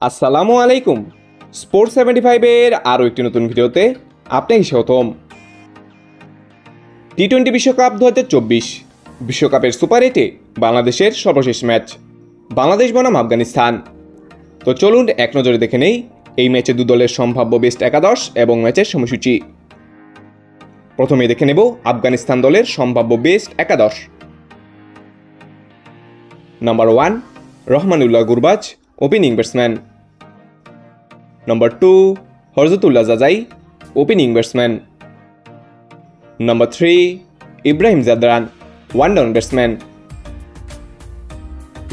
আসসালামু আলাইকুম। স্পোর্টস 75 এর আরও একটি নতুন ভিডিওতে আপনাকে স্বাগতম। টি-20 বিশ্বকাপ 2024 বিশ্বকাপের সুপার 8-এ বাংলাদেশের সর্বশেষ ম্যাচ বাংলাদেশ বনাম আফগানিস্তান। তো চলুন এক নজরে দেখে নেই এই ম্যাচে দু দলের সম্ভাব্য বেস্ট একাদশ এবং ম্যাচের সময়সূচি। প্রথমে দেখে নেব আফগানিস্তান দলের সম্ভাব্য বেস্ট একাদশ। Number 1 Rahmanullah Gurbaz, opening batsman. Number 2 Hazratullah Zazai, opening batsman. Number 3 Ibrahim Zadran, one down batsman.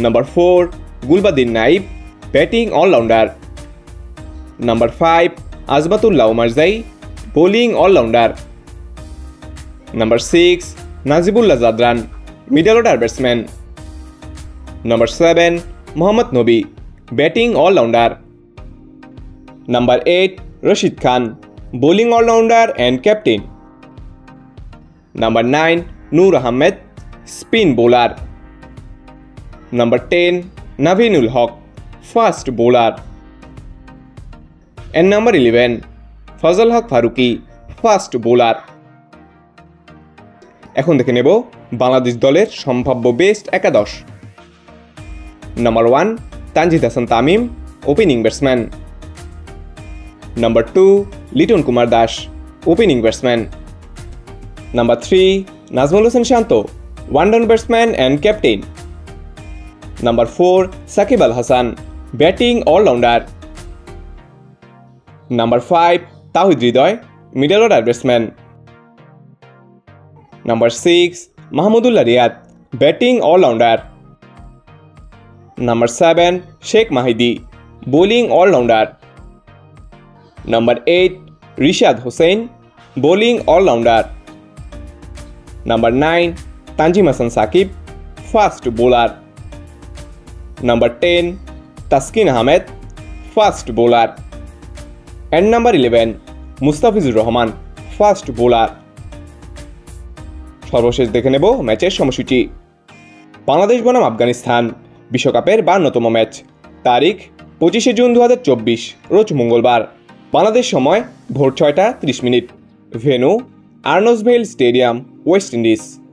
Number 4 Gulbadin Naib, batting allrounder. Number 5 Azmatullah Omarzai, bowling allrounder. Number 6 Najibullah Zadran, middle order batsman. Number 7 Mohammad Nabi, batting allrounder. Number 8 Rashid Khan, bowling allrounder and captain. Number 9 Noor Ahmad, spin bowler. Number 10 Naveen-ul Haq, fast bowler. And number 11 Fazal Haq Farooqi, fast bowler. এখন দেখে নেব বাংলাদেশ দলের সম্ভাব্য best একাদশ। Number 1 Tanzid Hasan Tamim, opening batsman. Number 2 Liton Kumar Das, opening batsman. Number 3 Najmul Hossain Shanto, one down batsman and captain. Number 4 Shakib Al Hasan, batting allrounder. Number 5 Towhid Hridoy, middle order batsman. Number 6 Mahmudullah Riyad, batting allrounder. Number 7 Sheikh Mahedi, bowling allrounder. Number 8 Rishad Hossain, bowling allrounder. Number 9 Tanzim Hasan Sakib, fast bowler. Number 10 Taskin Ahmed, fast bowler. And number 11 Mustafizur Rahman, fast bowler. সর্বশেষ দেখে নেব ম্যাচের সময়সূচি। বাংলাদেশ বনাম আফগানিস্তান বিশ্বকাপের 52তম match, তারিখ 25 June 2024, রোজ মঙ্গলবার। বাংলাদেশ সময় ভোর 6টা 30 minute. Venue Arnos Vale stadium, West Indies.